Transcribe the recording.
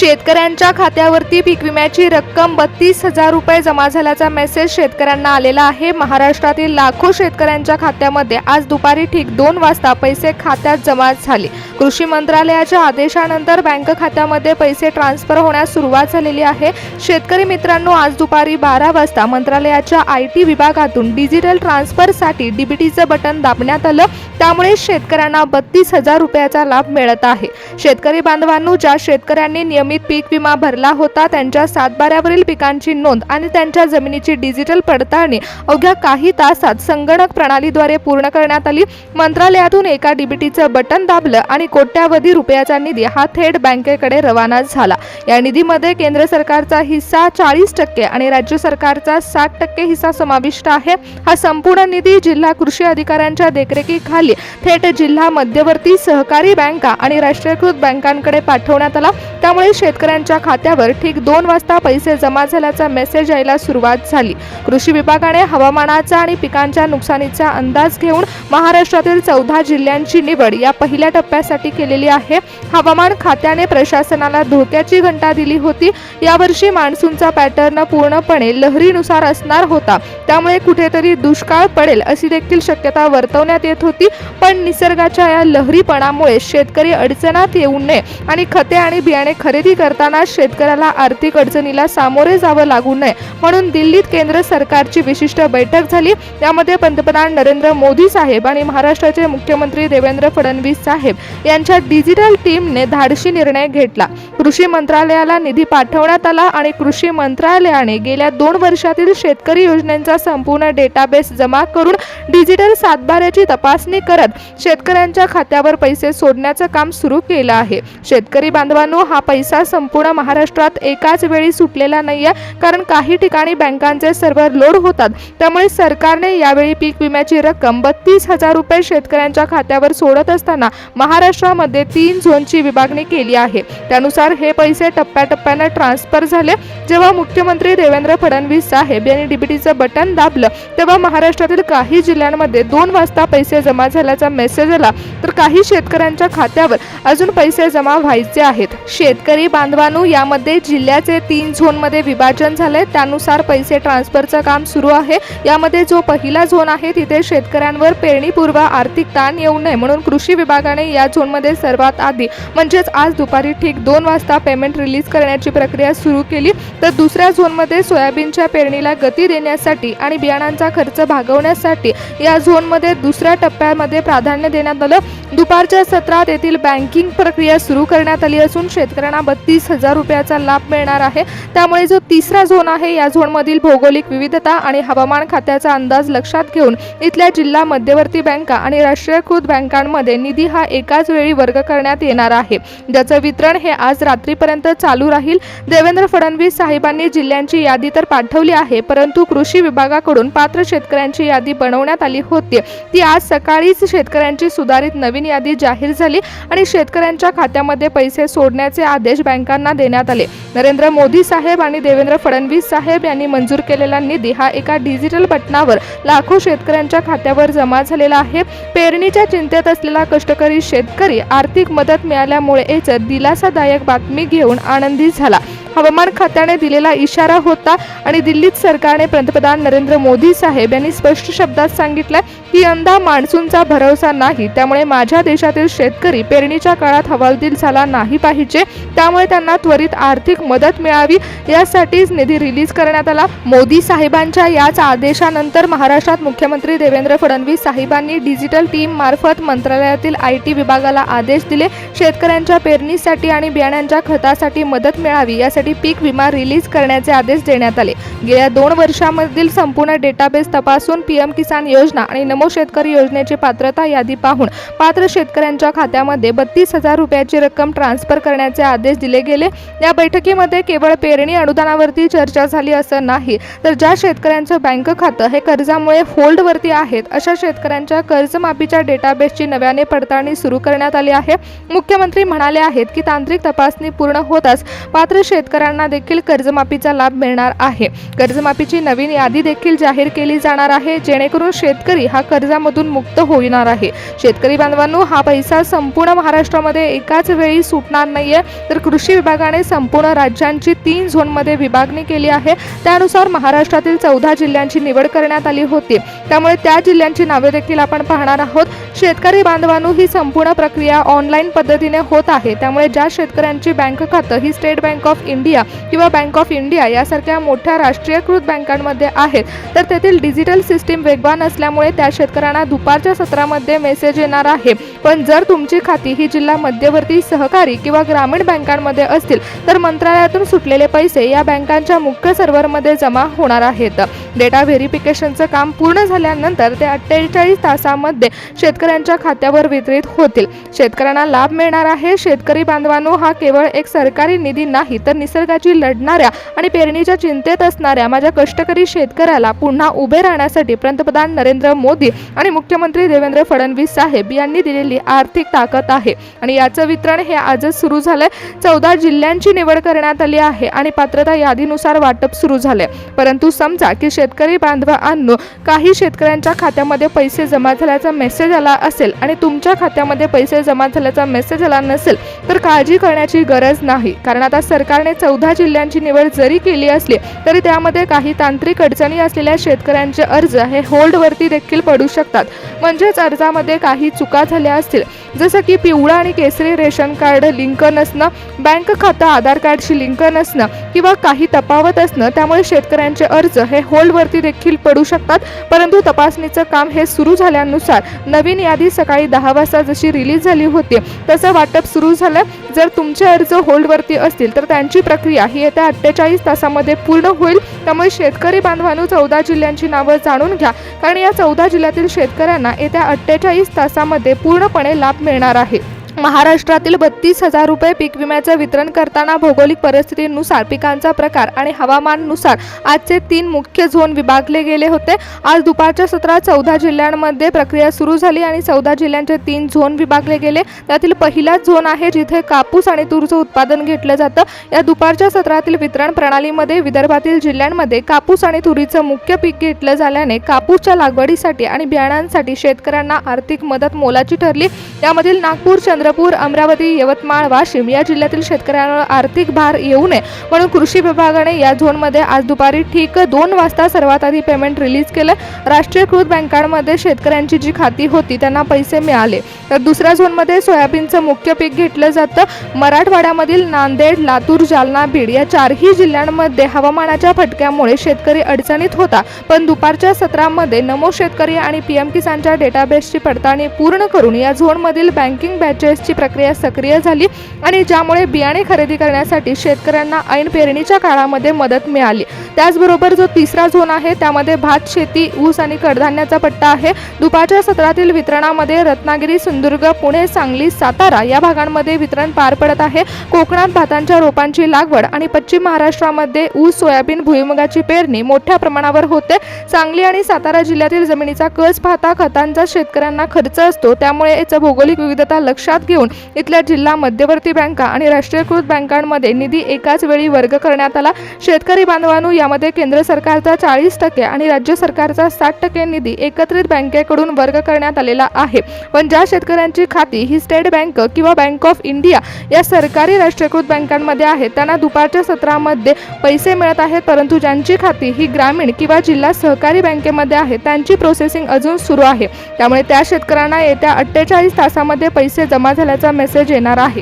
शेतकऱ्यांच्या खात्यावरती पीक विम्याची रक्कम 32,000 रुपये जमा झाल्याचा मेसेज शेतकऱ्यांना आलेला आहे। महाराष्ट्रातील लाखो शेतकऱ्यांच्या खात्यामध्ये आज दुपारी ठीक 2 वाजता पैसे खात्यात जमा झाले। कृषी मंत्रालयाच्या आदेशानंतर बँक खात्यामध्ये पैसे ट्रान्सफर होण्यास सुरुवात झालेली आहे। शेतकरी मित्रांनो, आज दुपारी 12 वाजता मंत्रालयाच्या IT विभागातून डिजिटल ट्रान्सफरसाठी डीबीटीचं बटन दाबण्यात आलं। त्यामुळे शेतकऱ्यांना 32,000 रुपयाचा लाभ मिळत आहे। शेतकरी बांधवांनो, ज्या शेतकऱ्यांनी नियमित पीक विमा भरला होता त्यांच्या सातबाऱ्यावरील पिकांची नोंद आणि त्यांच्या जमिनीची डिजिटल पडताळणी अवघ्या काही तासात संगणक प्रणालीद्वारे पूर्ण करण्यात आली। मंत्रालयातून एका डीबीटीचं बटन दाबलं आणि कोट्यावधी रुपयाचा निधी हा थेट बँकेकडे रवाना झाला। या निधीमध्ये केंद्र सरकारचा हिस्सा 40% आणि राज्य सरकारचा 60% हिस्सा समाविष्ट आहे। हा संपूर्ण निधी जिल्हा कृषी अधिकाऱ्यांच्या देखरेखीखाली थेट जिल्हा मध्यवर्ती सहकारी बँका आणि राष्ट्रीयकृत बँकांकडे पाठवण्यात आला। त्यामुळे शेतकऱ्यांच्या खात्यावर ठीक 2 वाजता पैसे जमा झाल्याचा मेसेज यायला सुरुवात झाली। कृषी विभागाने हवामानाचा आणि पिकांच्या नुकसानीचा अंदाज घेऊन महाराष्ट्रातील 14 जिल्ह्यांची निवड या पहिल्या टप्प्यासाठी केलेली आहे। हवामान खात्याने प्रशासनाला धोक्याची घंटा दिली होती। यावर्षी मान्सूनचा पॅटर्न पूर्णपणे लहरीनुसार असणार होता, त्यामुळे कुठेतरी दुष्काळ पडेल अशी देखील शक्यता वर्तवण्यात येत होती। पण निसर्गाच्या या लहरीपणामुळे शेतकरी अडचणीत येऊ नये आणि खते आणि बियाणे खरेदी करताना शेतकऱ्याला आर्थिक अडचणीला सामोरे जावं लागू नये म्हणून दिल्लीत केंद्र सरकारची विशिष्ट बैठक झाली। यामध्ये पंतप्रधान नरेंद्र मोदी साहेब आणि महाराष्ट्राचे मुख्यमंत्री देवेंद्र फडणवीस साहेब यांच्या डिजिटल टीमने धाडसी निर्णय घेतला। कृषी मंत्रालयाला निधी पाठवण्यात आला आणि कृषी मंत्रालयाने गेल्या 2 वर्षातील शेतकरी योजनांचा संपूर्ण डेटाबेस जमा करून डिजिटल सातबाऱ्याची तपासणी करत शेतकऱ्यांच्या खात्यावर पैसे सोडण्याचं काम सुरू केलं आहे। शेतकरी बांधवांनो, हा पैसा संपूर्ण महाराष्ट्रात एकाच वेळी सुटलेला नाहीये, कारण काही ठिकाणी बँकांचे सर्व्हर लोड होतात। त्यामुळे सरकारने यावेळी पीक विम्याची रक्कम 32,000 रुपये शेतकऱ्यांच्या खात्यावर सोडत असताना महाराष्ट्रामध्ये 3 झोनची विभागणी केली आहे। त्यानुसार हे पैसे टप्प्याटप्प्याने ट्रान्सफर झाले। जेव्हा मुख्यमंत्री देवेंद्र फडणवीस साहेब यांनी डीबीटीचं बटन दाबलं तेव्हा महाराष्ट्रातील काही जिल्ह्यांमध्ये 2 वाजता पैसे जमा झाल्याचा मेसेज आला, तर काही शेतकऱ्यांच्या खात्यावर अजून पैसे जमा व्हायचे आहेत। शेतकरी बांधवांनो, यामध्ये जिल्ह्याचे 3 झोनमध्ये विभाजन झाले। त्यानुसार पैसे ट्रान्सफरचं काम सुरू आहे। यामध्ये जो पहिला झोन आहे तिथे शेतकऱ्यांवर पेरणीपूर्व आर्थिक ताण येऊ नये म्हणून कृषी विभागाने या झोनमध्ये सर्वात आधी म्हणजेच आज दुपारी ठीक 2 वाजता पेमेंट रिलीज करण्याची प्रक्रिया सुरू केली। तर दुसऱ्या झोनमध्ये सोयाबीनच्या पेरणीला गती देण्यासाठी आणि बियाणांचा खर्च भागवण्यासाठी या झोनमध्ये दुसऱ्या टप्प्यामध्ये प्राधान्य देण्यात आलं। दुपारच्या सत्रात येथील बँकिंग प्रक्रिया सुरू करण्यात आली असून शेतकऱ्यांना 32,000 रुपयाचा लाभ मिळणार आहे। त्यामुळे जो तिसरा झोन आहे या झोनमधील भौगोलिक विविधता आणि हवामान खात्याचा अंदाज लक्षात घेऊन इथल्या जिल्हा मध्यवर्ती बँका आणि राष्ट्रीयकृत बँकांमध्ये निधी हा एकाच वेळी वर्ग करण्यात येणार आहे, ज्याचं वितरण हे आज रात्रीपर्यंत चालू राहील। देवेंद्र फडणवीस साहेबांनी जिल्ह्यांची यादी तर पाठवली आहे, परंतु कृषी विभागाकडून पात्र शेतकऱ्यांची यादी बनवण्यात आली होती। ती आज सकाळीच शेतकऱ्यांची सुधारित नवीन यादी जाहीर झाली आणि शेतकऱ्यांच्या खात्यामध्ये पैसे सोडण्याचे आदेश बँकांना देण्यात आले। नरेंद्र मोदी साहेब आणि देवेंद्र फडणवीस साहेब यांनी मंजूर केलेला निधी हा एका डिजिटल बटनावर लाखो शेतकऱ्यांच्या खात्यावर जमा झालेला आहे। पेरणीच्या चिंतेत असलेला कष्टकरी शेतकरी आर्थिक मदत मिळाल्यामुळे एक दिलासादायक बातमी घेऊन आनंदी झाला। हवामान खात्याने दिलेला इशारा होता आणि दिल्लीत सरकारने पंतप्रधान नरेंद्र मोदी साहेब यांनी स्पष्ट शब्दात सांगितलं की यंदा मान्सूनचा भरवसा नाही, त्यामुळे माझ्या देशातील शेतकरी पेरणीच्या काळात हवालदिल झाला नाही पाहिजे। त्यामुळे त्यांना त्वरित आर्थिक मदत मिळावी यासाठीच निधी रिलीज करण्यात आला। मोदी साहेबांच्या याच आदेशानंतर महाराष्ट्रात मुख्यमंत्री देवेंद्र फडणवीस साहेबांनी डिजिटल टीम मार्फत मंत्रालयातील IT विभागाला आदेश दिले। शेतकऱ्यांच्या पेरणीसाठी आणि बियाण्यांच्या खतासाठी मदत मिळावी यासाठी पीक विमा रिलीज करण्याचे आदेश देण्यात आले। गेल्या 2 वर्षांमधील संपूर्ण डेटाबेस तपासून पीएम किसान योजना आणि नमो शेतकरी योजनेची पात्रता यादी पाहून पात्र शेतकऱ्यांच्या खात्यामध्ये 32,000 रुपयाची रक्कम ट्रान्सफर करण्याचे आदेश दिले गेले। या बैठकीमध्ये केवळ पेरणी अनुदानावरती चर्चा झाली असं नाही, तर ज्या शेतकऱ्यांचं बँक खातं हे कर्जामुळे होल्डवरती आहेत अशा शेतकऱ्यांच्या कर्जमाफीच्या डेटाबेसची नव्याने पडताळणी सुरू करण्यात आली आहे। मुख्यमंत्री म्हणाले आहेत की तांत्रिक तपासणी पूर्ण होताच पात्र शेतकऱ्यांना देखील कर्जमाफीचा लाभ मिळणार आहे। कर्जमाफीची नवीन यादी देखील जाहीर केली जाणार आहे, जेणेकरून शेतकरी हा कर्जामधून मुक्त होणार आहे। शेतकरी बांधवांनो, हा पैसा संपूर्ण महाराष्ट्रामध्ये एकाच वेळी सुटणार नाहीये, तर कृषी विभागाने संपूर्ण राज्यांची 3 झोनमध्ये विभागणी केली आहे। त्यानुसार महाराष्ट्रातील 14 जिल्ह्यांची निवड करण्यात आली होती। त्यामुळे त्या जिल्ह्यांची नावे देखील आपण पाहणार आहोत। शेतकरी बांधवांनो, ही संपूर्ण प्रक्रिया ऑनलाईन पद्धतीने होत आहे। त्यामुळे ज्या शेतकऱ्यांची बँक खातं ही स्टेट बँक ऑफ इंडिया किंवा बँक ऑफ इंडिया यासारख्या मोठ्या राष्ट्रीयकृत बँकांमध्ये आहेत, तर तेथील डिजिटल सिस्टीम वेगवान असल्यामुळे त्या शेतकऱ्यांना दुपारच्या सत्रामध्ये मेसेज येणार आहे। पण जर तुमची खाती ही जिल्हा मध्यवर्ती, सहकारी किंवा ग्रामीण बँकांमध्ये असतील, तर मंत्रालयातून सुटलेले पैसे या बँकांच्या मुख्य सर्व्हरमध्ये जमा होणार आहेत। डेटा व्हेरिफिकेशनचं काम पूर्ण झाल्यानंतर ते 48 तासांमध्ये शेतकऱ्यांच्या खात्यावर वितरित होतील। शेतकऱ्यांना लाभ मिळणार आहे। शेतकरी बांधवांनो, हा केवळ एक सरकारी निधी नाही, तर निसर्गाची लढणाऱ्या आणि पेरणीच्या चिंतेत असणाऱ्या माझ्या कष्टकरी शेतकऱ्याला पुन्हा उभे राहण्यासाठी पंतप्रधान नरेंद्र मोदी आणि मुख्यमंत्री देवेंद्र फडणवीस साहेब यांनी दिलेली आर्थिक ताकद आहे। आणि याचं वितरण हे आजच सुरू झालंय। 14 जिल्ह्यांची निवड करण्यात आली आहे आणि पात्रता यादीनुसार वाटप सुरू झाले। परंतु समजा की शेतकरी बांधवांनो, काही शेतकऱ्यांच्या खात्यामध्ये पैसे जमा झाल्याचा मेसेज आला असेल आणि तुमच्या खात्यामध्ये पैसे जमा झाल्याचा मेसेज आला नसेल, तर काळजी करण्याची गरज नाही। कारण आता सरकारने 14 जिल्ह्यांची निवड जरी केली असली तरी त्यामध्ये काही तांत्रिक अडचणी असलेल्या शेतकऱ्यांचे अर्ज हे होल्डवरती देखील पडू शकतात। म्हणजेच अर्जामध्ये काही चुका झाल्या असतील, जसं की पिवळा आणि केसरी रेशन कार्ड लिंक नसणं, बँक खातं आधार कार्डशी लिंक नसणं किंवा काही तफावत असणं, त्यामुळे शेतकऱ्यांचे अर्ज हे होल्डवरती देखील पडू शकतात। परंतु तपासणीचं काम हे सुरू झाल्यानुसार नवीन यादी सकाळी 10 वाजता जशी रिलीज झाली होती तसं वाटप सुरू झालं। जर तुमचे अर्ज होल्डवरती असतील तर त्यांची प्रक्रिया ही येत्या 48 तासांमध्ये पूर्ण होईल। त्यामुळे शेतकरी बांधवांनो, 14 जिल्ह्यांची नावं जाणून घ्या, कारण या 14 जिल्ह्यातील शेतकऱ्यांना येत्या 48 तासांमध्ये पूर्णपणे लाभ मिळणार आहे। महाराष्ट्रातील 32,000 रुपये पीक विम्याचं वितरण करताना भौगोलिक परिस्थितीनुसार, पिकांचा प्रकार आणि हवामानानुसार आजचे 3 मुख्य झोन विभागले गेले होते। आज दुपारच्या सत्रात 14 जिल्ह्यांमध्ये प्रक्रिया सुरू झाली आणि 14 जिल्ह्यांचे 3 झोन विभागले गेले। त्यातील पहिला झोन आहे जिथे कापूस आणि तूरचं उत्पादन घेतलं जातं। या दुपारच्या सत्रातील वितरण प्रणालीमध्ये विदर्भातील जिल्ह्यांमध्ये कापूस आणि तुरीचं मुख्य पीक घेतलं झाल्याने कापूसच्या लागवडीसाठी आणि बियाणांसाठी शेतकऱ्यांना आर्थिक मदत मोलाची ठरली। त्यामधील नागपूर, चंद्रपूर, अमरावती, यवतमाळ, वाशिम या जिल्ह्यातील शेतकऱ्यांवर आर्थिक भार येऊ नये म्हणून कृषी विभागाने या झोनमध्ये आज दुपारी ठीक 2 वाजता सर्वात आधी पेमेंट रिलीज केलं। राष्ट्रीयकृत बँकांमध्ये शेतकऱ्यांची जी खाती होती त्यांना पैसे मिळाले। तर दुसऱ्या झोनमध्ये सोयाबीनचं मुख्य पीक घेतलं जातं। मराठवाड्यामधील नांदेड, लातूर, जालना, बीड या 4ही जिल्ह्यांमध्ये हवामानाच्या फटक्यामुळे शेतकरी अडचणीत होता, पण दुपारच्या सत्रामध्ये नमो शेतकरी आणि पीएम किसानच्या डेटाबेसची पडताळणी पूर्ण करून या झोनमधील बँकिंग बॅचेसची प्रक्रिया सक्रिय झाली आणि ज्यामुळे बियाणे खरेदी करण्यासाठी शेतकऱ्यांना ऐन पेरणीच्या काळामध्ये मदत मिळाली। त्याचबरोबर जो तिसरा झोन आहे त्यामध्ये भात शेती, ऊस आणि कडधान्याचा पट्टा आहे। दुपारच्या सत्रातील वितरणामध्ये रत्नागिरी, सिंधुदुर्ग, पुणे, सांगली, सातारा या भागांमध्ये वितरण पार पडत आहे। कोकणात भातांच्या रोपांची लागवड आणि पश्चिम महाराष्ट्रामध्ये ऊस, सोयाबीन, भुईमुगाची पेरणी मोठ्या प्रमाणावर होते। सांगली आणि सातारा जिल्ह्यातील जमिनीचा कस पाहता खतांचा शेतकऱ्यांना खर्च असतो, त्यामुळे याचा भौगोलिक विविधता लक्षात घेऊन इथल्या जिल्हा मध्यवर्ती बँका आणि राष्ट्रीयकृत बँकांमध्ये निधी एकाच वेळी वर्ग करण्यात आला। शेतकरी बांधवांनो, यामध्ये केंद्र सरकारचा 40% आणि राज्य सरकारचा 60% निधी एकत्रित बँकेकडून वर्ग करण्यात आलेला आहे। पण ज्या शेतकऱ्यांची खाती ही स्टेट बँक किंवा बँक ऑफ इंडिया या सरकारी राष्ट्रीयकृत बँकांमध्ये आहेत त्यांना दुपारच्या सत्रामध्ये पैसे मिळत आहेत, परंतु ज्यांची खाती ही ग्रामीण किंवा जिल्हा सहकारी बँकेमध्ये आहेत त्यांची प्रोसेसिंग अजून सुरू आहे। त्यामुळे त्या शेतकऱ्यांना येत्या 48 तासांमध्ये पैसे जमा झाल्याचा मेसेज येणार आहे।